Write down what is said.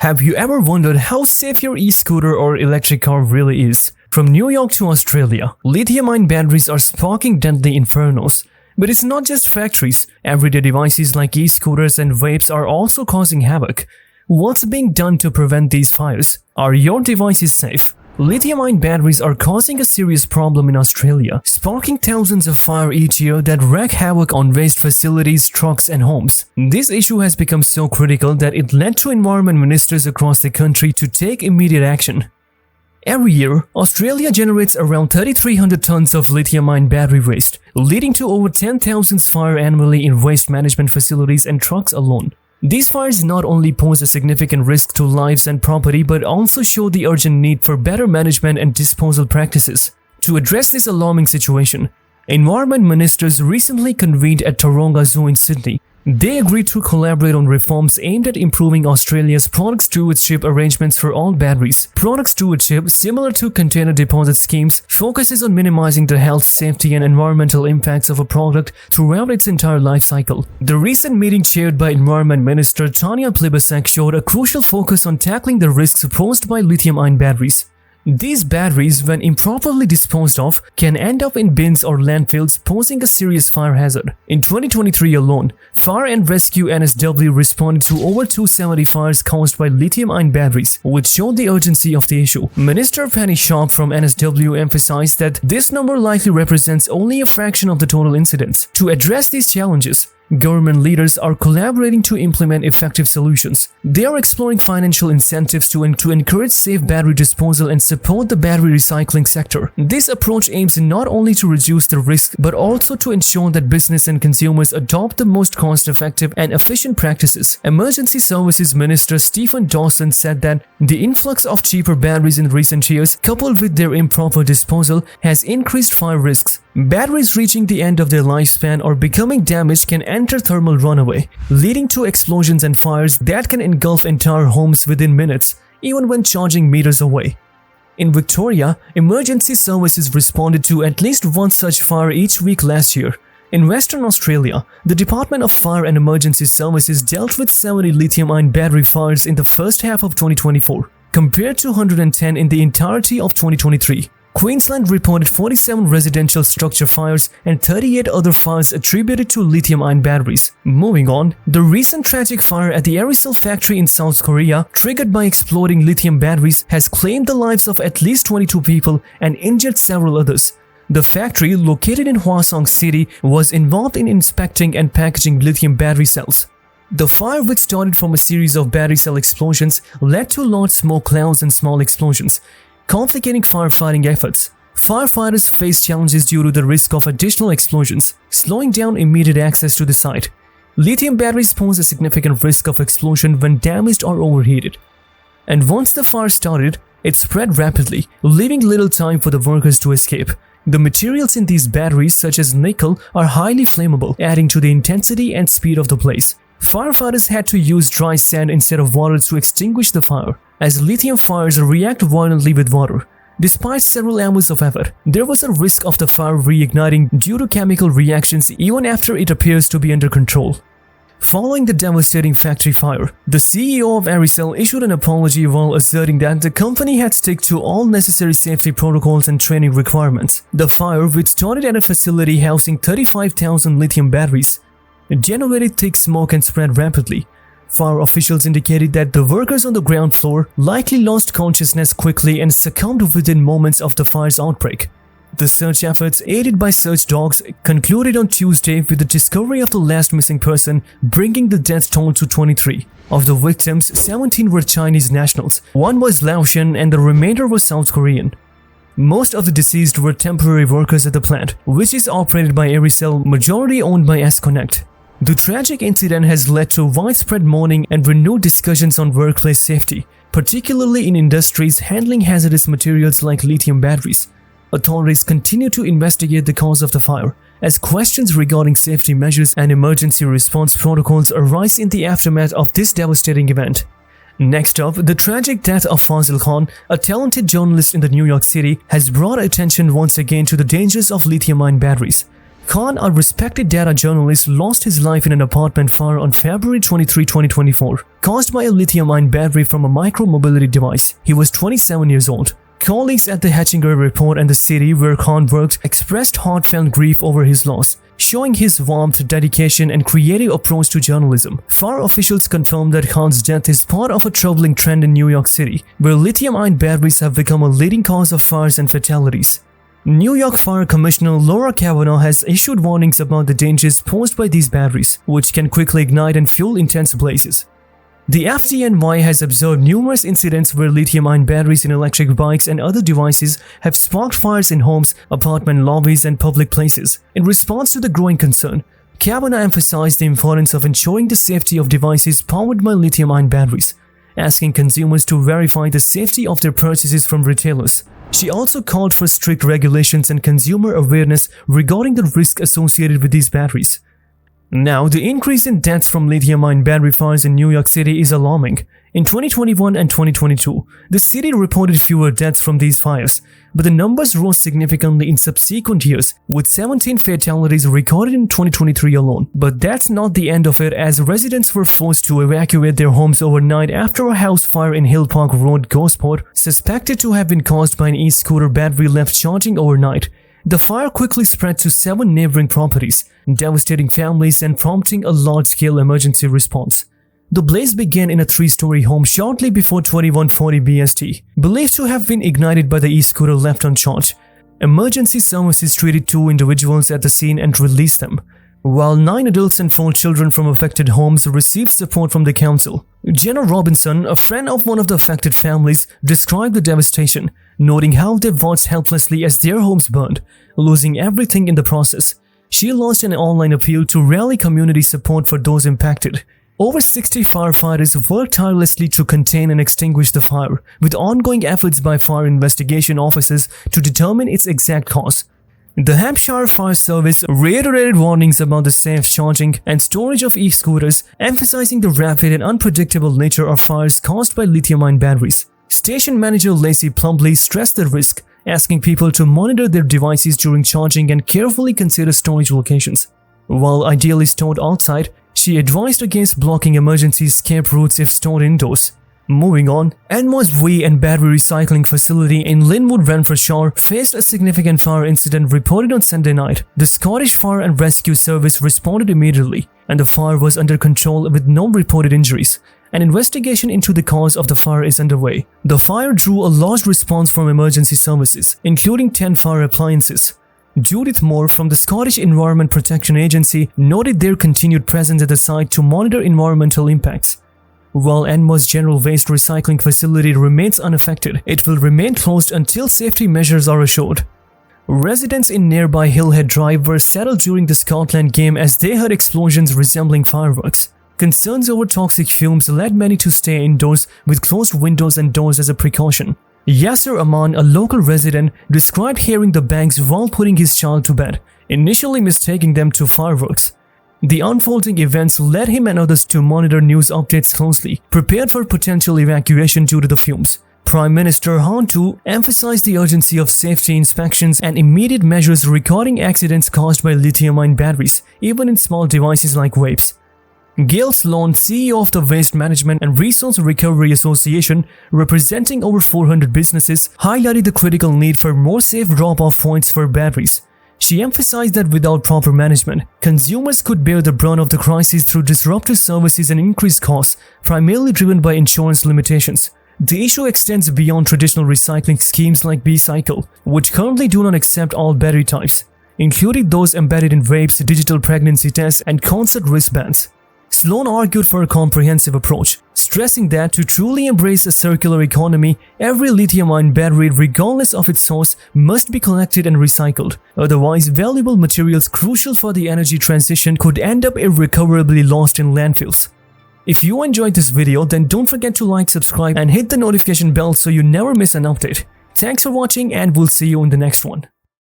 Have you ever wondered how safe your e-scooter or electric car really is? From New York to Australia, lithium-ion batteries are sparking deadly infernos. But it's not just factories. Everyday devices like e-scooters and vapes are also causing havoc. What's being done to prevent these fires? Are your devices safe? Lithium-ion batteries are causing a serious problem in Australia, sparking thousands of fires each year that wreak havoc on waste facilities, trucks and homes. This issue has become so critical that it led to environment ministers across the country to take immediate action. Every year, Australia generates around 3,300 tons of lithium-ion battery waste, leading to over 10,000 fires annually in waste management facilities and trucks alone. These fires not only pose a significant risk to lives and property but also show the urgent need for better management and disposal practices. To address this alarming situation, environment ministers recently convened at Taronga Zoo in Sydney. They agreed to collaborate on reforms aimed at improving Australia's product stewardship arrangements for all batteries. Product stewardship, similar to container deposit schemes, focuses on minimizing the health, safety and environmental impacts of a product throughout its entire life cycle. The recent meeting chaired by Environment Minister Tanya Plibersek showed a crucial focus on tackling the risks posed by lithium-ion batteries. These batteries, when improperly disposed of, can end up in bins or landfills, posing a serious fire hazard. In 2023 alone, Fire and Rescue NSW responded to over 270 fires caused by lithium-ion batteries, which showed the urgency of the issue. Minister Penny Sharp from NSW emphasized that this number likely represents only a fraction of the total incidents. To address these challenges, government leaders are collaborating to implement effective solutions. They are exploring financial incentives to encourage safe battery disposal and support the battery recycling sector. This approach aims not only to reduce the risk but also to ensure that business and consumers adopt the most cost-effective and efficient practices. Emergency Services Minister Stephen Dawson said that the influx of cheaper batteries in recent years, coupled with their improper disposal, has increased fire risks. Batteries reaching the end of their lifespan or becoming damaged can enter thermal runaway, leading to explosions and fires that can engulf entire homes within minutes, even when charging meters away. In Victoria, emergency services responded to at least one such fire each week last year. In Western Australia, the Department of Fire and Emergency Services dealt with 70 lithium-ion battery fires in the first half of 2024, compared to 110 in the entirety of 2023. Queensland reported 47 residential structure fires and 38 other fires attributed to lithium-ion batteries. Moving on, the recent tragic fire at the aerosol factory in South Korea, triggered by exploding lithium batteries, has claimed the lives of at least 22 people and injured several others. The factory, located in Hwaseong City, was involved in inspecting and packaging lithium battery cells. The fire, which started from a series of battery cell explosions, led to large smoke clouds and small explosions, complicating firefighting efforts. Firefighters face challenges due to the risk of additional explosions, slowing down immediate access to the site. Lithium batteries pose a significant risk of explosion when damaged or overheated. And once the fire started, it spread rapidly, leaving little time for the workers to escape. The materials in these batteries, such as nickel, are highly flammable, adding to the intensity and speed of the blaze. Firefighters had to use dry sand instead of water to extinguish the fire, as lithium fires react violently with water. Despite several hours of effort, there was a risk of the fire reigniting due to chemical reactions even after it appears to be under control. Following the devastating factory fire, the CEO of Aerosol issued an apology while asserting that the company had stuck to all necessary safety protocols and training requirements. The fire, which started at a facility housing 35,000 lithium batteries, generated thick smoke and spread rapidly. Fire officials indicated that the workers on the ground floor likely lost consciousness quickly and succumbed within moments of the fire's outbreak. The search efforts, aided by search dogs, concluded on Tuesday with the discovery of the last missing person, bringing the death toll to 23. Of the victims, 17 were Chinese nationals, one was Laotian and the remainder was South Korean. Most of the deceased were temporary workers at the plant, which is operated by Aerosol, majority owned by S-Connect. The tragic incident has led to widespread mourning and renewed discussions on workplace safety, particularly in industries handling hazardous materials like lithium batteries. Authorities continue to investigate the cause of the fire, as questions regarding safety measures and emergency response protocols arise in the aftermath of this devastating event. Next up, the tragic death of Fazil Khan, a talented journalist in the New York City, has brought attention once again to the dangers of lithium-ion batteries. Khan, a respected data journalist, lost his life in an apartment fire on February 23, 2024, caused by a lithium-ion battery from a micro-mobility device. He was 27 years old. Colleagues at the Hatchinger Report and the city where Khan worked expressed heartfelt grief over his loss, showing his warmth, dedication, and creative approach to journalism. Fire officials confirmed that Khan's death is part of a troubling trend in New York City, where lithium-ion batteries have become a leading cause of fires and fatalities. New York Fire Commissioner Laura Kavanaugh has issued warnings about the dangers posed by these batteries, which can quickly ignite and fuel intense blazes. The FDNY has observed numerous incidents where lithium-ion batteries in electric bikes and other devices have sparked fires in homes, apartment lobbies, and public places. In response to the growing concern, Kavanaugh emphasized the importance of ensuring the safety of devices powered by lithium-ion batteries, asking consumers to verify the safety of their purchases from retailers. She also called for strict regulations and consumer awareness regarding the risk associated with these batteries. Now, the increase in deaths from lithium-ion battery fires in New York City is alarming. In 2021 and 2022, the city reported fewer deaths from these fires, but the numbers rose significantly in subsequent years, with 17 fatalities recorded in 2023 alone. But that's not the end of it, as residents were forced to evacuate their homes overnight after a house fire in Hill Park Road, Gosport, suspected to have been caused by an e-scooter battery left charging overnight. The fire quickly spread to 7 neighboring properties, devastating families and prompting a large-scale emergency response. The blaze began in a 3-story home shortly before 21:40 BST, believed to have been ignited by the e-scooter left uncharged. Emergency services treated 2 individuals at the scene and released them, while 9 adults and 4 children from affected homes received support from the council. Jenna Robinson, a friend of one of the affected families, described the devastation, noting how they watched helplessly as their homes burned, losing everything in the process. She launched an online appeal to rally community support for those impacted. Over 60 firefighters worked tirelessly to contain and extinguish the fire, with ongoing efforts by fire investigation officers to determine its exact cause. The Hampshire Fire Service reiterated warnings about the safe charging and storage of e-scooters, emphasizing the rapid and unpredictable nature of fires caused by lithium-ion batteries. Station manager Lacey Plumley stressed the risk, asking people to monitor their devices during charging and carefully consider storage locations. While ideally stored outside, she advised against blocking emergency escape routes if stored indoors. Moving on, Enmos V and battery recycling facility in Linwood, Renfrewshire faced a significant fire incident reported on Sunday night. The Scottish Fire and Rescue Service responded immediately, and the fire was under control with no reported injuries. An investigation into the cause of the fire is underway. The fire drew a large response from emergency services, including 10 fire appliances. Judith Moore from the Scottish Environment Protection Agency noted their continued presence at the site to monitor environmental impacts. While Enmos General Waste Recycling Facility remains unaffected, it will remain closed until safety measures are assured. Residents in nearby Hillhead Drive were settled during the Scotland game as they heard explosions resembling fireworks. Concerns over toxic fumes led many to stay indoors with closed windows and doors as a precaution. Yasser Aman, a local resident, described hearing the bangs while putting his child to bed, initially mistaking them to fireworks. The unfolding events led him and others to monitor news updates closely, prepared for potential evacuation due to the fumes. Prime Minister Hantu emphasized the urgency of safety inspections and immediate measures regarding accidents caused by lithium-ion batteries, even in small devices like vapes. Gail Sloan, CEO of the Waste Management and Resource Recovery Association, representing over 400 businesses, highlighted the critical need for more safe drop-off points for batteries. She emphasized that without proper management, consumers could bear the brunt of the crisis through disruptive services and increased costs, primarily driven by insurance limitations. The issue extends beyond traditional recycling schemes like B-Cycle, which currently do not accept all battery types, including those embedded in vapes, digital pregnancy tests, and concert wristbands. Sloan argued for a comprehensive approach, stressing that to truly embrace a circular economy, every lithium-ion battery, regardless of its source, must be collected and recycled. Otherwise, valuable materials crucial for the energy transition could end up irrecoverably lost in landfills. If you enjoyed this video, then don't forget to like, subscribe, and hit the notification bell so you never miss an update. Thanks for watching, and we'll see you in the next one.